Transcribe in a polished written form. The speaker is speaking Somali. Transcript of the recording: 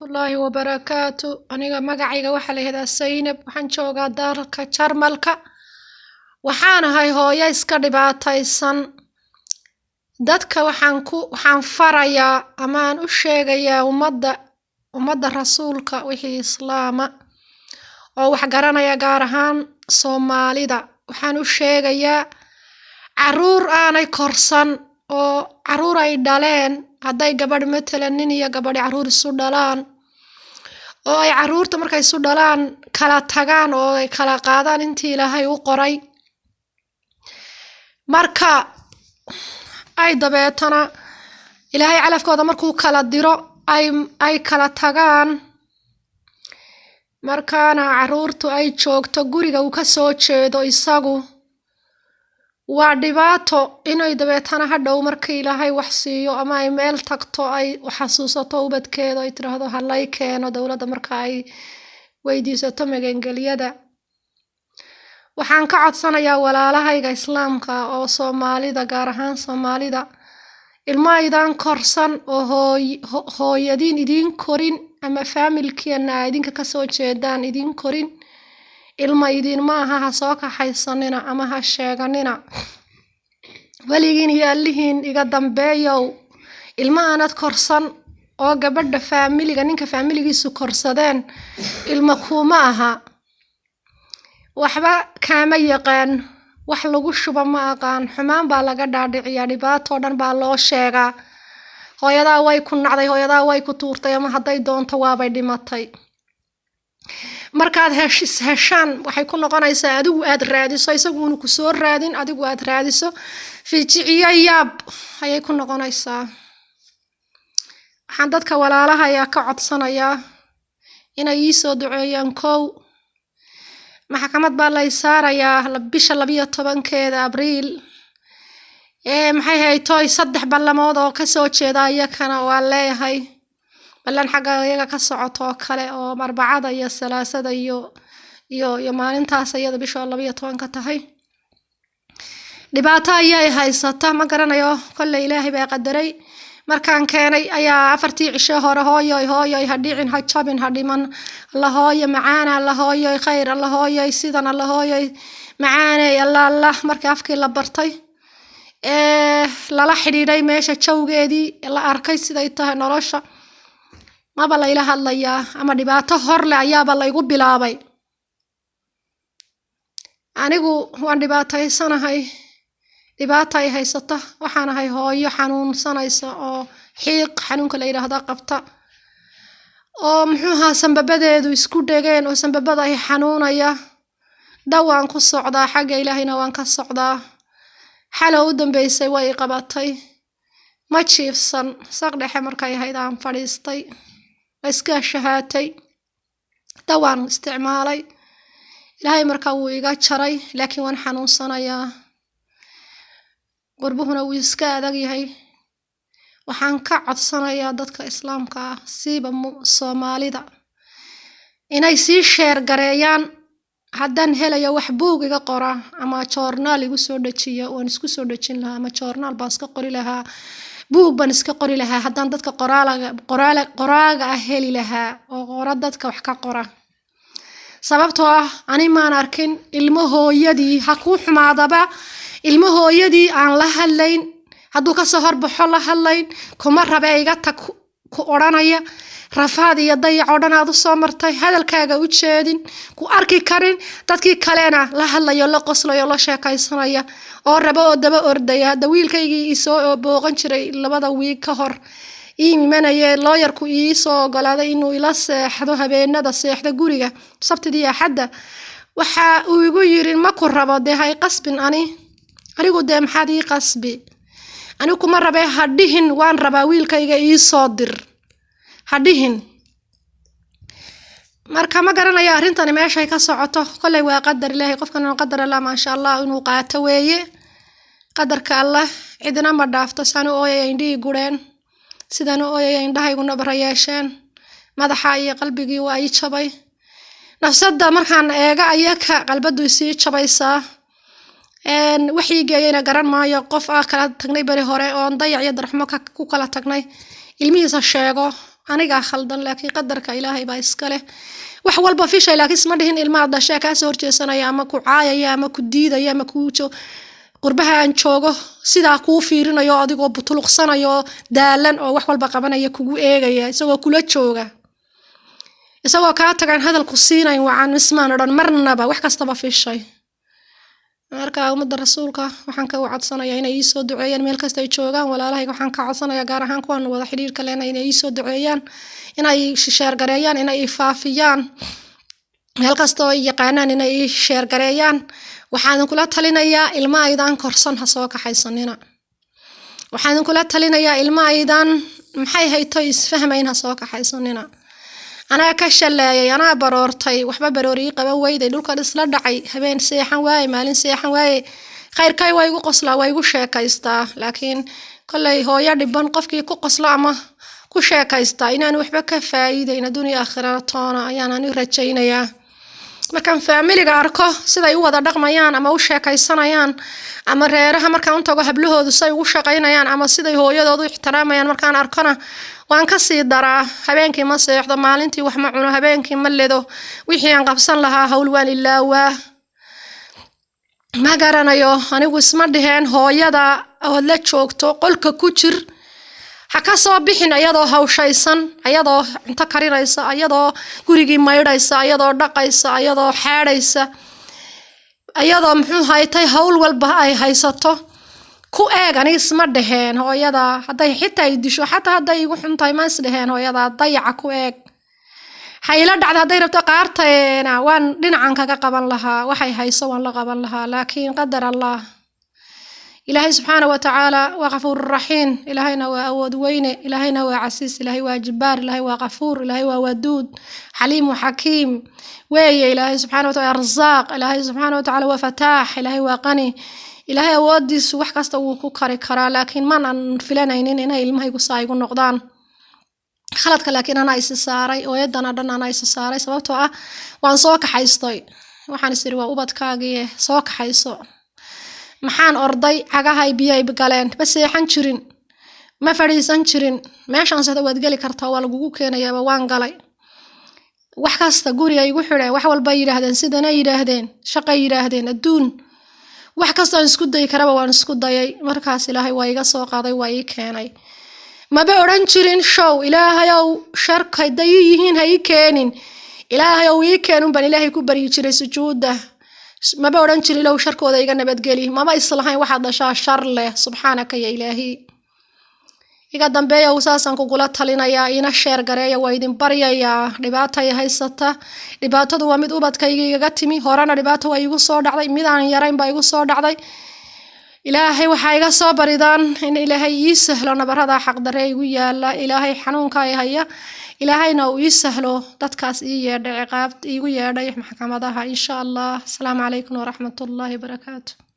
الله وبركاته أنا مقعيقة وحلي هذا السينب وحن شوقا دارك شرملك وحانا هاي هويا iska dhibaataysan dadka waxaan farayaa ama aan u sheegayaa ummadda rasuulka wixii islaama oo wax garanaya gaar ahaan Soomaalida waxaan u sheegayaa caruur aanay korsan oo caruur ay dhaleen hadday gabadh matalan nin iyo gabadh caruur isu dhalaan oo ay caruurta markay isu dhalaan kala tagaan oo ay kala qaadaan intii Ilaahay u qoray marka ay dabeetana Ilaahay calafkooda markuu kala diro ay kala tagaan markaana caruurtu ay joogto guriga uu ka soo jeedo isagu waa dhibaato inay dabeetana hadhow markii Ilaahay wax siiyo ama ay meel tagto ay xasuusato ubadkeeda ay tiraahdo halay keeno dawladda marka ay weydiisato magangeliyada waxaan ka codsanayaa walaalahayga islaamka oo Soomaalida gaar ahaan Soomaalida ilmaaydan korsan oo hooyadin idin korin ama familkeena idinka ka soo jeedaan idin korin ilma idin ma aha ha soo kaxaysanina ama ha sheeganina waligiin iyo allihiin iga dambeeyow ilma aanad korsan oo gabadha family-ga ninka family-giisu korsadeen ilma kuma aha waxba kaama yaqaan wax lagu shuba ma aqaan xumaan baa laga dhaadhiciyaa dhibaato dhan baa loo sheegaa hooyadaa way ku nacday hooyadaa way ku tuurtay ama hadday doonto waabay dhimatay markaad heshaan waxay ku noqonaysaa adigu aad raadiso isagu ku soo raadin adigu aad raadiso fiiciyo yaab ayay ku noqonaysaa waxaan dadka walaalaha ayaa ka codsanayaa inay ii soo duceeyaan kow maxkamad baa la saarayaa bisha 12keeda Abriil maxay haytay 3 ballamood oo ka soo jeeda ayakana waa leeyahay ballan xagga iyaga ka socoto kale oo Arbacada iyo Salaasada iyo maalintaas ayada bisha 12 ka tahay dhibaato ayay haysata ma garanayo kulli Ilaahay baa qadaray markaan keenay ayaa 4 cisho hore hooyoy hadhiicin ha jabin ha dhiman la hooyo macaana la hooyo khayr la hooyo sidana la hooyo macaana Allah markii afkii la bartay lala xidhiidhay meesha jawgeedii la arkay siday tahay nolosha maba la ila hadlayaa ama dhibaato hor leh ayaaba la igu bilaabay anigu waan dhibaataysanahay dhibaato ay haysata waxaan ahay hooyo xanuunsanaysa oo xiiq xanuunka la yiraahdo qabta oo muxuu ahaa sanbabadeedu isku dhageen oo sanbabada ay xanuunaya dawaan ku socdaa xagga Ilaahayna waan ka socdaa xalow dambeysay way qabatay ma jiifsan saqdhexe markay ahayd aan fadhiistay iska shahaatay dawaan isticmaalay Ilaahay markaa wuu iga jaray laakiin waan xanuunsanayaa qurbuhuna wuu iska adag yahay waxaan ka codsanayaa dadka islaamka ah siiba Soomaalida inay si share gareeyaan haddaan helayo wax buug iga qora ama journal igu soo dhajiyo waan isku soo dhajin lahaa ama journal baan iska qori lahaa buug baan iska qori lahaa haddaan dadka qoraaga heli lahaa oo qora dadka wax ka qora sababtoo ah ani maan arkin ilmo hooyadii ha ku xumaadaba ilmo hooyadii aan la hadlayn hadduu ka soo horbaxo la hadlayn kuma rabe iga tag ku oranaya rafaad iyo dayac oo dhan aad u soo martay hadalkaaga u jeedin ku arki karin dadkii kalena la hadlayo la qoslayo la sheekaysanaya oo rabo oo daba ordaya wiilkaygii isoo booqan jiray 2 wiig ka hor iimanaya looyarku ii soo ogolaaday inuu ila seexdo habeenada seexda guriga sabtidii axadda waxa uu igu yiri ma ku rabo hay qasbin anigu maxaad ii qasbi anigu kuma rabe hadhihin waan rabaa wiilkayga ii soo dir hadhihin marka ma garanayo arintani meeshay ka socoto kulay waa qadar Ilaahay qofkana qadar Allah ma sha Allah inuu qaato weeye qadarka Allah cidina ma dhaafto sano ooyay indhii gureen sidaan ooyay indhahaygu nabrayeesheen madaxa iyo qalbigii waa ay jabay nafsada markaan eega ayaka qalbadu isii jabaysaa wixii geeyayna garan maayo qof kala tagnay bari hore oo dayac iyo darxmo ku kala tagnay ilmihiisa sheego aniga khaldan laakiin qadarka ilaahay baa iska leh wax walba fishay laakiin isma dhihin ilmaha dhashay ka soo horjeesanaya ama ku caayaya ama ku diidaya ama ku qurbaha aan joogo sidaa kuu fiirinayo adigoo butuluqsanayo daalan oo wax walba qabanaya kugu eegaya isagoo kula jooga isagoo ka tagan hadalku siinay waxaan ismaan dhan marnaba wax kastaba fishay marka umada rasuulka waxaan ka wacadsanayaa inay ii soo duceeyaan meel kasta ay joogaan walaalahayga waxaan ka codsanayaa gaar ahaan kuwan wada xiriirka leenay inay ii soo duceeyaan inay sheer gareeyaan inay faafiyaan meel kasta oo yaqaanaan inay sheer gareeyaan waxaan kula talinayaa ilma aydan korsan ha soo kaxaysanina waxaan kula talinayaa ilma aydan maxay hayto isfahmayn ha soo kaxaysanina أنا كشلاي أنا برورتي وحبا بروري قبا ويدي دولكا isla dhacay habeen seexan waay maalin seexan waay khayrkay way ugu qosla way ugu sheekaysta laakiin kulay hooyo dhiban qofkii ku qosla ama ku sheekaysta inaan waxba ka faa'iideyn dunya aakhirada toona ayaan rajaynayaa markaan family-ga arko siday u wada dhaqmayaan ama u sheekaysanayaan ama reeraha markaan u tago hablahoodu say ugu shaqaynayaan ama siday hooyadoodu ixtiraamayaan markaan arkana waan ka sii daraa habeenkii ma seexdo maalintii wax ma cuno habeenkii ma leedo wixii aan qabsan lahaa hawl waan ilaawa ma garanayo anigu isma dhiheen hooyada oo la joogto qolka ku jir ha ka soo bixin ayadoo hawshaysan ayadoo inta karinaysa ayadoo gurigii maydhaysa ayadoo dhaqaysa ayadoo xaadhaysa ayadoo muxuu haytay hawl walba ay haysato ku eeg aniga isma dhaheen hooyada haday xitaa ay disho xataa haday igu xuntahay ma is dhaheen hooyada dayaca ku eeg hayla dhacda haday rabto qaarteena waan dhinacan kaga qaban lahaa waxay hayso waan la qaban lahaa laakiin qadar Allah إلهي سبحانه وتعالى وغفور رحيم إلهينا وأود وين إلهينا وعسيس إلهي وجبار إلهي وغفور إلهي وودود حليم وحكيم ويا إلهي سبحانه وتعالى رزاق إلهي سبحانه وتعالى وفتاح إلهي وغني إلهي وديس وحكست وكوكري كرا لكن ما نفلنا إننا إلمه يقصا يقول نقدان خلتك لكن أنا إسساري ويدنا دنا أنا إسساري سببتها وان صوك حيستوي وحان سيروا وبدكاغي صوك حيسو maxaan orday cagahay biyay galeen bas seexan jirin ma fariisan jirin meeshaan sida wad gali kartaa waa lagu keenayaa waan galay wax kasta guri ay igu xireen wax walba yiraahdeen sidana yiraahdeen shaqay yiraahdeen adduun wax kasta aan isku day karaba waan isku dayay markaas ilaahay waa iga soo qaaday waa ii keenay ma ba oran jirin show ilaahayow sharkay dayihiin hay keenin ilaahayow ii keenun ban ilaahay ku bari jiray sujuuda ما بورن جري لو شركو ذا يجنا بتجلي ما بيصلحين واحد دشا شر له سبحانك يا إلهي يقدم بيا وساسا كقولات تلينا يا إنا شر جريا وايدين بريا يا رباطة يا هاي ستا رباطة دو وامد أوبات كي يجتمي هرانا رباطة ويجو صور عضي ميدان يرين بيجو صور عضي إلهي وحاجة صبر إذن إن إلهي يسهل أنا برهذا حق دري ويا لا إلهي حنون كاي هيا إلهي نو يسهلو تتكاس إيه عقاب إيه محكمة إن شاء الله. السلام عليكم ورحمة الله وبركاته.